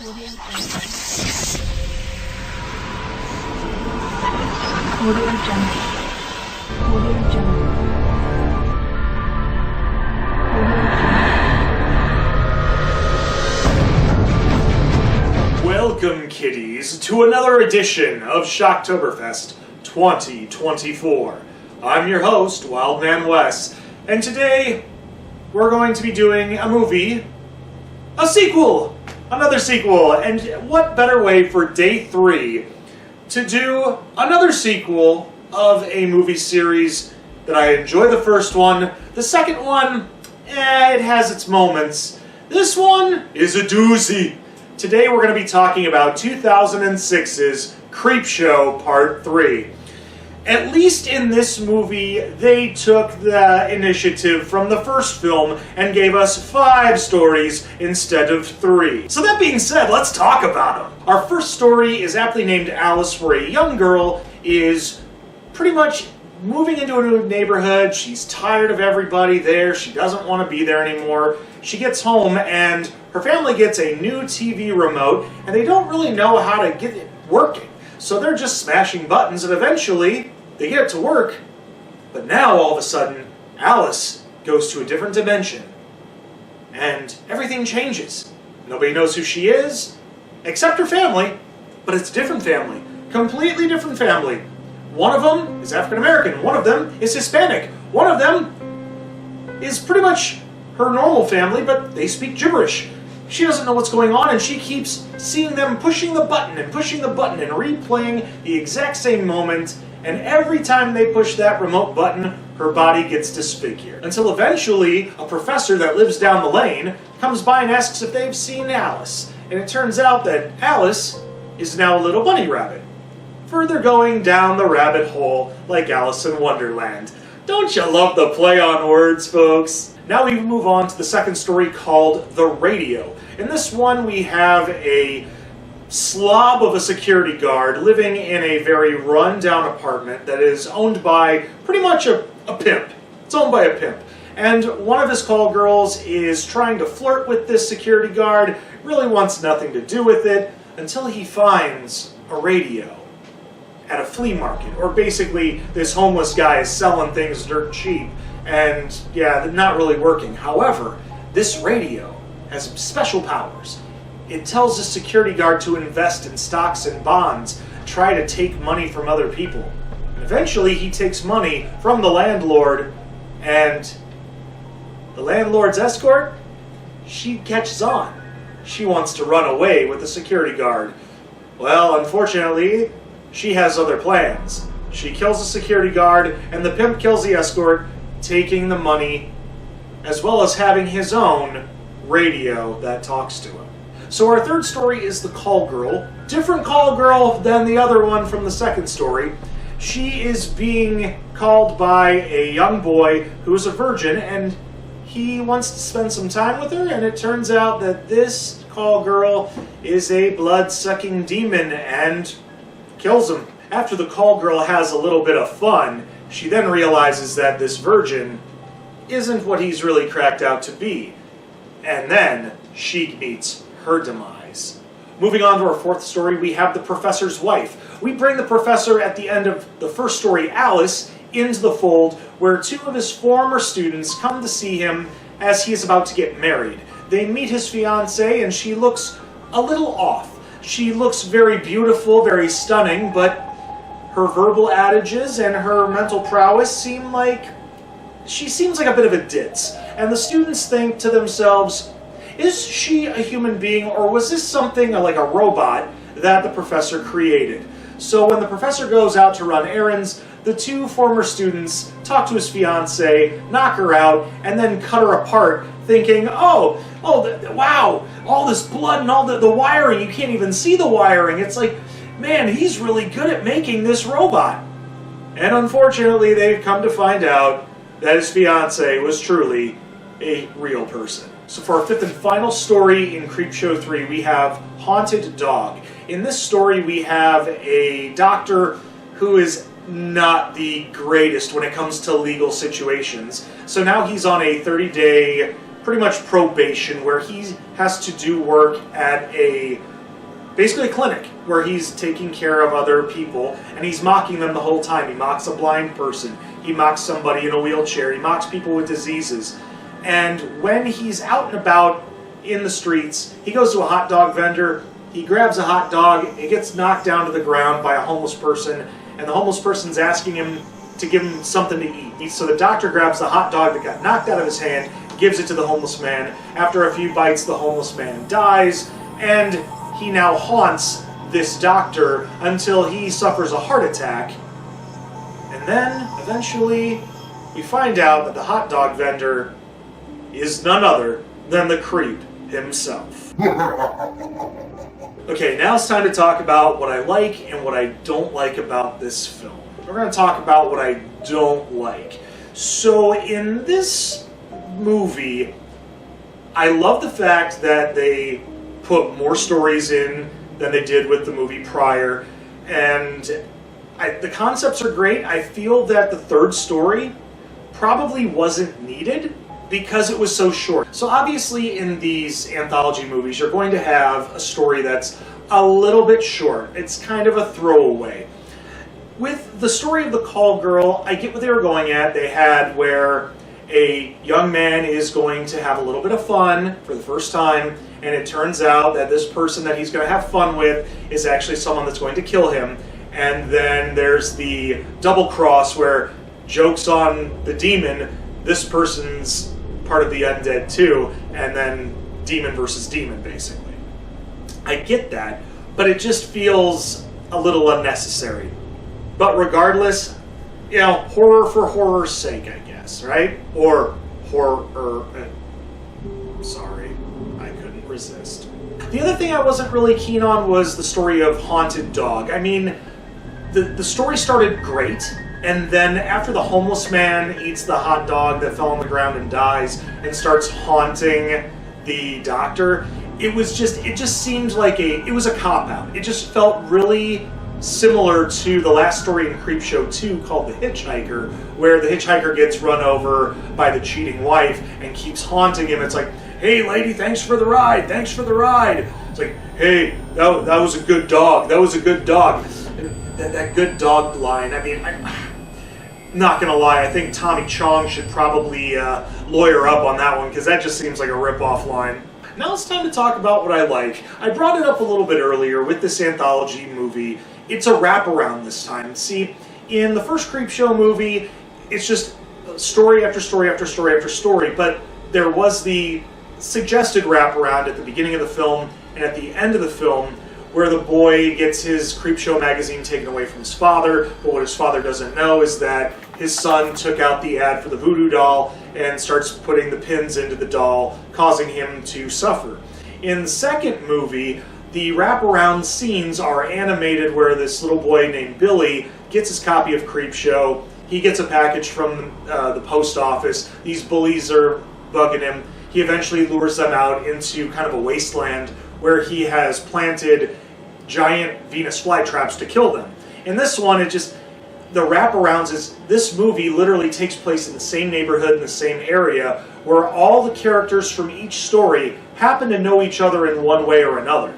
Audio Jungle. Audio Jungle. Audio Jungle. Welcome, kiddies, to another edition of SHOCKTOBERFEST 2024. I'm your host, Wildman Wes, and today we're going to be doing a movie, a sequel, another sequel, and what better way for day 3 to do another sequel of a movie series that I enjoy the first one. The second one, it has its moments. This one is a doozy. Today we're going to be talking about 2006's Creepshow Part 3. At least in this movie, they took the initiative from the first film and gave us 5 stories instead of 3. So that being said, let's talk about them. Our first story is aptly named Alice, where a young girl is pretty much moving into a new neighborhood. She's tired of everybody there. She doesn't want to be there anymore. She gets home and her family gets a new TV remote and they don't really know how to get it working. So they're just smashing buttons and eventually they get it to work. But now all of a sudden, Alice goes to a different dimension and everything changes. Nobody knows who she is except her family, but it's a different family. Completely different family. One of them is African American, one of them is Hispanic, one of them is pretty much her normal family, but they speak gibberish. She doesn't know what's going on, and she keeps seeing them pushing the button and replaying the exact same moment, and every time they push that remote button, her body gets disfigured. Until eventually, a professor that lives down the lane comes by and asks if they've seen Alice, and it turns out that Alice is now a little bunny rabbit. Further going down the rabbit hole like Alice in Wonderland. Don't you love the play on words, folks? Now we move on to the second story called The Radio. In this one we have a slob of a security guard living in a very run-down apartment that is owned by pretty much a pimp. It's owned by a pimp. And one of his call girls is trying to flirt with this security guard, really wants nothing to do with it, until he finds a radio at a flea market, or basically this homeless guy is selling things dirt cheap, and yeah, they're not really working. However, this radio has special powers. It tells the security guard to invest in stocks and bonds, try to take money from other people. And eventually he takes money from the landlord, and the landlord's escort, she catches on. She wants to run away with the security guard. Well, unfortunately, she has other plans. She kills the security guard, and the pimp kills the escort, taking the money, as well as having his own radio that talks to him. So our third story is the call girl. Different call girl than the other one from the second story. She is being called by a young boy who is a virgin, and he wants to spend some time with her, and it turns out that this call girl is a blood-sucking demon and kills him. After the call girl has a little bit of fun, she then realizes that this virgin isn't what he's really cracked out to be. And then she meets her demise. Moving on to our fourth story, we have the professor's wife. We bring the professor at the end of the first story, Alice, into the fold, where 2 of his former students come to see him as he is about to get married. They meet his fiancée, and she looks a little off. She looks very beautiful, very stunning, but her verbal adages and her mental prowess seem like she seems like a bit of a ditz. And the students think to themselves, is she a human being, or was this something like a robot that the professor created? So when the professor goes out to run errands, the 2 former students talk to his fiancée, knock her out, and then cut her apart, thinking, wow, all this blood and all the wiring, you can't even see the wiring. It's like, man, he's really good at making this robot. And unfortunately, they've come to find out that his fiancée was truly a real person. So for our 5th and final story in Creepshow 3, we have Haunted Dog. In this story, we have a doctor who is not the greatest when it comes to legal situations. So now he's on a 30-day pretty much probation, where he has to do work at basically a clinic where he's taking care of other people, and he's mocking them the whole time. He mocks a blind person, he mocks somebody in a wheelchair, he mocks people with diseases. And when he's out and about in the streets, he goes to a hot dog vendor, he grabs a hot dog, it gets knocked down to the ground by a homeless person, and the homeless person's asking him to give him something to eat. So the doctor grabs the hot dog that got knocked out of his hand, gives it to the homeless man. After a few bites, the homeless man dies, and he now haunts this doctor until he suffers a heart attack. And then, eventually, we find out that the hot dog vendor is none other than the creep himself. Okay, now it's time to talk about what I like and what I don't like about this film. We're going to talk about what I don't like. So in this movie, I love the fact that they put more stories in than they did with the movie prior, and the concepts are great. I feel that the third story probably wasn't needed because it was so short. So obviously in these anthology movies, you're going to have a story that's a little bit short. It's kind of a throwaway. With the story of the call girl, I get what they were going at. They had where a young man is going to have a little bit of fun for the first time, and it turns out that this person that he's going to have fun with is actually someone that's going to kill him. And then there's the double cross where, joke's on the demon, this person's part of the undead too, and then demon versus demon, basically. I get that, but it just feels a little unnecessary. But regardless, horror for horror's sake, I guess, right? Or horror. Sorry, I couldn't resist. The other thing I wasn't really keen on was the story of Haunted Dog. I mean, the story started great, and then after the homeless man eats the hot dog that fell on the ground and dies and starts haunting the doctor, it just seemed like it was a cop-out. It just felt really similar to the last story in Creepshow 2 called The Hitchhiker, where the hitchhiker gets run over by the cheating wife and keeps haunting him. It's like, hey lady, thanks for the ride, thanks for the ride. It's like, hey, that was a good dog, that was a good dog. That good dog line, I mean, I'm not gonna lie, I think Tommy Chong should probably lawyer up on that one, because that just seems like a rip-off line. Now it's time to talk about what I like. I brought it up a little bit earlier with this anthology movie. It's a wraparound this time. See, in the first Creepshow movie, it's just story after story after story after story, but there was the suggested wraparound at the beginning of the film and at the end of the film, where the boy gets his Creepshow magazine taken away from his father, but what his father doesn't know is that his son took out the ad for the voodoo doll and starts putting the pins into the doll, causing him to suffer. In the second movie, the wraparound scenes are animated where this little boy named Billy gets his copy of Creepshow. He gets a package from the post office. These bullies are bugging him. He eventually lures them out into kind of a wasteland where he has planted giant Venus flytraps to kill them. In this one, the wraparounds is, this movie literally takes place in the same neighborhood, in the same area, where all the characters from each story happen to know each other in one way or another.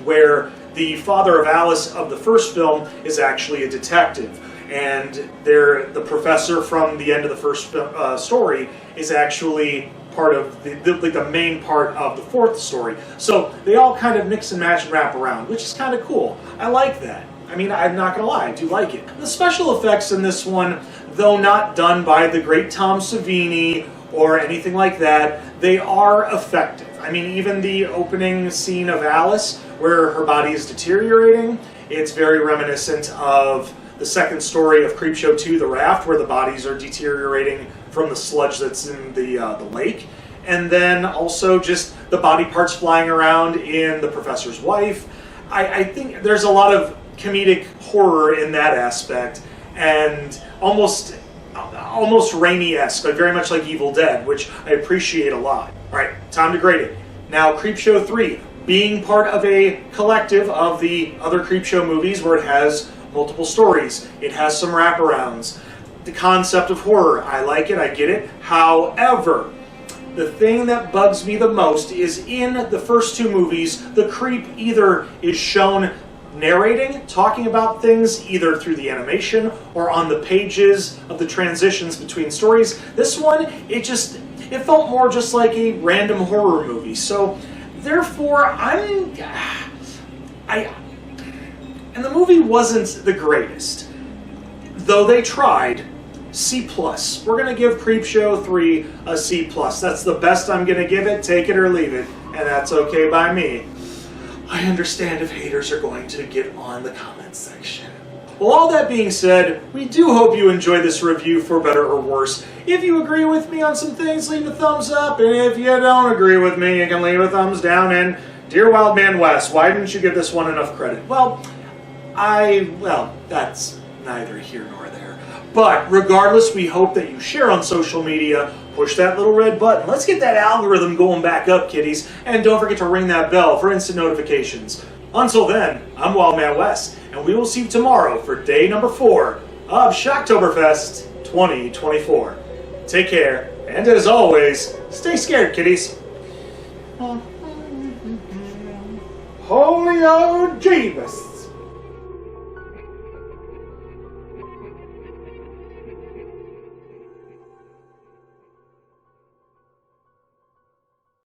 Where the father of Alice of the first film is actually a detective, and the professor from the end of the first story is actually part of the main part of the fourth story. So they all kind of mix and match and wrap around, which is kind of cool. I like that. I mean, I'm not gonna lie, I do like it. The special effects in this one, though not done by the great Tom Savini or anything like that, they are effective. I mean, even the opening scene of Alice, where her body is deteriorating, it's very reminiscent of the second story of Creepshow 2, The Raft, where the bodies are deteriorating from the sludge that's in the lake. And then also just the body parts flying around in The Professor's Wife. I think there's a lot of comedic horror in that aspect, and almost Raimi-esque, but very much like Evil Dead, which I appreciate a lot. Alright, time to grade it. Now, Creepshow 3, being part of a collective of the other Creepshow movies where it has multiple stories, it has some wraparounds. The concept of horror, I like it, I get it. However, the thing that bugs me the most is in the first two movies, the creep either is shown narrating, talking about things either through the animation or on the pages of the transitions between stories. This one, it felt more just like a random horror movie. So, therefore, and the movie wasn't the greatest, though they tried. C+. We're going to give Creepshow 3 a C+. That's the best I'm going to give it. Take it or leave it, and that's okay by me. I understand if haters are going to get on the comments section. Well, all that being said, we do hope you enjoy this review for better or worse. If you agree with me on some things, leave a thumbs up, and if you don't agree with me, you can leave a thumbs down. And dear Wildman Wes, why didn't you give this one enough credit? Well, that's neither here nor there. But regardless, we hope that you share on social media, push that little red button. Let's get that algorithm going back up, kiddies. And don't forget to ring that bell for instant notifications. Until then, I'm Wildman Wes, and we will see you tomorrow for day number 4 of Shocktoberfest 2024. Take care, and as always, stay scared, kiddies. Holy oh Jeebus!